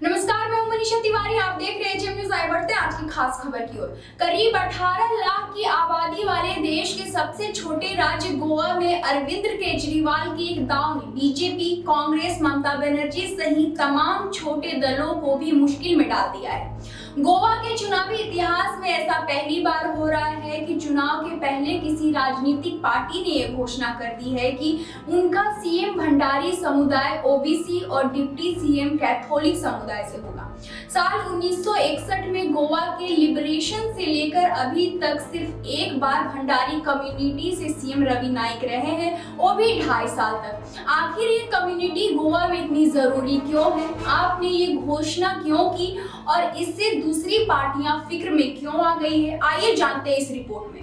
नमस्कार, मैं हूं मनीषा तिवारी। आप देख रहे हैं जेएम न्यूज़। आइए बढ़ते हैं आज की खास खबर की ओर। करीब 18 लाख की आबादी वाले देश के सबसे छोटे राज्य गोवा में अरविंद केजरीवाल की एक दांव ने बीजेपी, कांग्रेस, ममता बनर्जी सहित तमाम छोटे दलों को भी मुश्किल में डाल दिया है। गोवा के चुनावी इतिहास में ऐसा पहली बार हो रहा है कि चुनाव के पहले किसी राजनीतिक पार्टी ने यह घोषणा कर दी है कि उनका सीएम भंडारी समुदाय, ओबीसी और डिप्टी सीएम कैथोलिक समुदाय से होगा। साल 1961 में गोवा के लिबरेशन से लेकर अभी तक सिर्फ एक बार भंडारी कम्युनिटी से सीएम रवि नाइक रहे हैं, वो भी 2.5 साल तक। आखिर ये कम्युनिटी गोवा में इतनी जरूरी क्यों है? आपने ये घोषणा क्यों की और इससे दूसरी पार्टियां फिक्र में क्यों आ गई है? आइए जानते हैं इस रिपोर्ट में।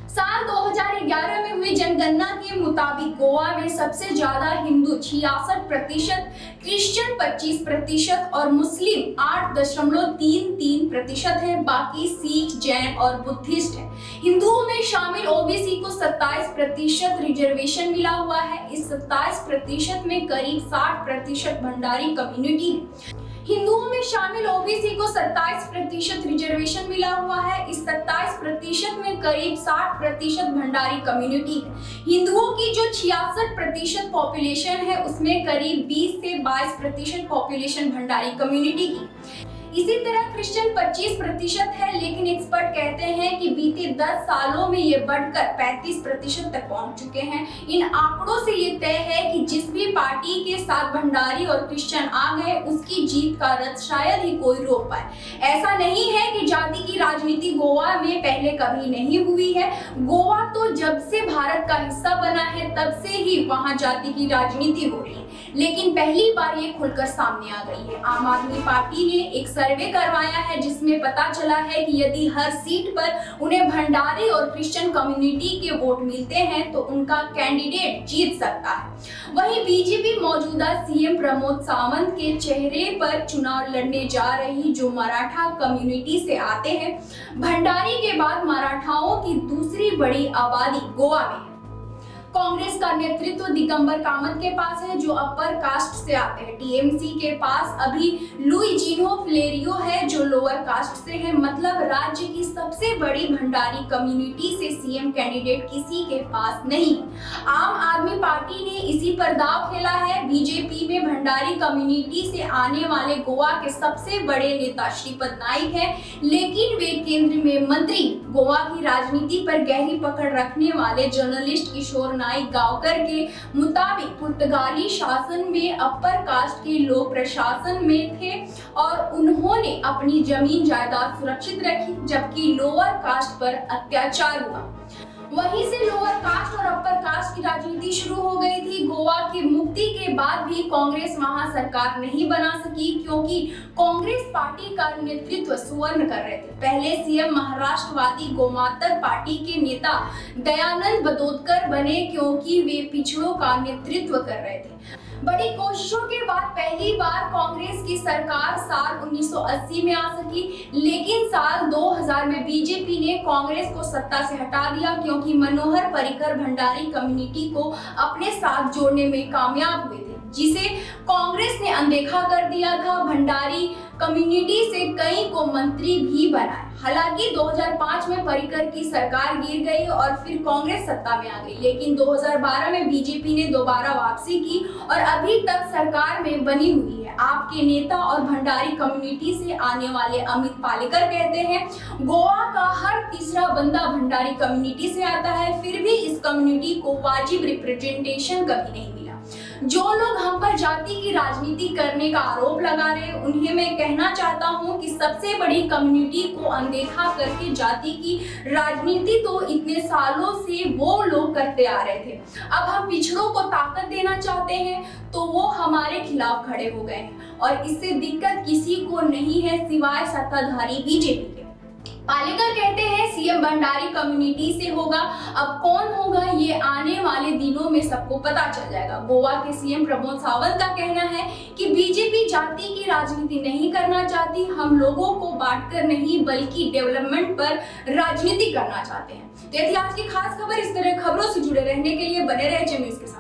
साल 2011 में हुई जनगणना के मुताबिक गोवा में सबसे ज्यादा हिंदू 66%, क्रिश्चियन 25% और मुस्लिम 8.33% है। बाकी सिख, जैन और बुद्धिस्ट है। हिंदुओं में शामिल ओबीसी को 27% रिजर्वेशन मिला हुआ है। इस 27% में करीब 60% भंडारी कम्युनिटी है। हिंदुओं में शामिल ओबीसी को 27% रिजर्वेशन मिला हुआ है। इस 27% में करीब 60% भंडारी कम्युनिटी है। हिंदुओं की जो 66% पॉपुलेशन है उसमें करीब 20 से 22% पॉपुलेशन भंडारी कम्युनिटी की। इसी तरह क्रिश्चियन 25% है, लेकिन एक्सपर्ट कहते हैं कि बीते 10 सालों में ये बढ़कर 35% तक पहुंच चुके हैं। इन आंकड़ों से ये तय है कि जिस भी पार्टी के साथ भंडारी और क्रिश्चियन आ गए उसकी जीत का रथ शायद ही कोई रोक पाए। ऐसा नहीं है कि जाति की राजनीति गोवा में पहले कभी नहीं हुई है। गोवा तो जब से भारत का हिस्सा बना है तब से ही वहां जाति की राजनीति हो रही है, लेकिन पहली बार ये खुलकर सामने आ गई है। आम आदमी पार्टी ने एक सर्वे करवाया है जिसमें पता चला है कि यदि हर सीट पर उन्हें भंडारी और क्रिश्चियन कम्युनिटी के वोट मिलते हैं तो उनका कैंडिडेट जीत सकता है। वहीं बीजेपी मौजूदा सीएम प्रमोद सावंत के चेहरे पर चुनाव लड़ने जा रही जो मराठा कम्युनिटी से आते हैं। भंडारी के बाद मराठाओं की दूसरी बड़ी आबादी गोवा में है। कांग्रेस का नेतृत्व दिगंबर कामत के पास है जो अपर कास्ट से आते हैं। टीएमसी के पास अभी लुइजिनो फ्लेरियो है जो लोअर कास्ट से है। मतलब राज्य की सबसे बड़ी भंडारी कम्युनिटी से सीएम कैंडिडेट किसी के पास नहीं। आम आदमी पार्टी ने इसी पर दांव खेला है। बीजेपी में भंडारी कम्युनिटी से आने वाले गोवा के सबसे बड़े नेता श्रीपद नाइक है, लेकिन वे केंद्र में मंत्री। गोवा की राजनीति पर गहरी पकड़ रखने वाले जर्नलिस्ट किशोर नाइक गांवकर के मुताबिक पुर्तगाली शासन में अपर कास्ट के लोग प्रशासन में थे और उन्होंने अपनी जमीन जायदाद सुरक्षित रखी, जबकि लोअर कास्ट पर अत्याचार हुआ। वहीं से लोअर कास्ट और अपर कास्ट की राजनीति शुरू हो गई थी। गोवा की मुक्ति के बाद भी कांग्रेस वहां सरकार नहीं बना सकी क्योंकि कांग्रेस पार्टी का नेतृत्व सुवर्ण कर रहे थे। पहले सीएम महाराष्ट्रवादी गोमांतक पार्टी के नेता दयानंद बंदोदकर बने क्योंकि वे पिछड़ों का नेतृत्व कर रहे थे। बड़ी कोशिशों के बाद पहली बार कांग्रेस की सरकार साल 1980 में आ सकी, लेकिन साल 2000 में बीजेपी ने कांग्रेस को सत्ता से हटा दिया क्योंकि मनोहर पर्रिकर भंडारी कम्युनिटी को अपने साथ जोड़ने में कामयाब हुए थे, जिसे कांग्रेस ने अनदेखा कर दिया था। भंडारी कम्युनिटी से कई को मंत्री भी बनाए। हालांकि 2005 में पर्रिकर की सरकार गिर गई और फिर कांग्रेस सत्ता में आ गई, लेकिन 2012 में बीजेपी ने दोबारा वापसी की और अभी तक सरकार में बनी हुई है। आपके नेता और भंडारी कम्युनिटी से आने वाले अमित पालेकर कहते हैं गोवा का हर तीसरा बंदा भंडारी कम्युनिटी से आता है, फिर भी इस कम्युनिटी को वाजिब रिप्रेजेंटेशन कभी नहीं मिला। जो लोग हम पर जाति की राजनीति करने का आरोप लगा रहे उन्हें मैं कहना चाहता हूं कि सबसे बड़ी कम्युनिटी को अनदेखा करके जाति की राजनीति तो इतने सालों से वो लोग करते आ रहे थे। अब हम पिछड़ों को ताकत देना चाहते हैं तो वो हमारे खिलाफ खड़े हो गए हैं और इससे दिक्कत किसी को नहीं है सिवाय सत्ताधारी बीजेपी के। पालेकर कहते हैं सीएम भंडारी कम्युनिटी से होगा। अब कौन होगा ये आने वाले दिनों में सबको पता चल जाएगा। गोवा के सीएम प्रमोद सावंत का कहना है कि बीजेपी जाति की राजनीति नहीं करना चाहती, हम लोगों को बांटकर नहीं बल्कि डेवलपमेंट पर राजनीति करना चाहते हैं। तो यदि आज की खास खबर, इस तरह खबरों से जुड़े रहने के लिए बने रहे जेएम न्यूज़ के साथ।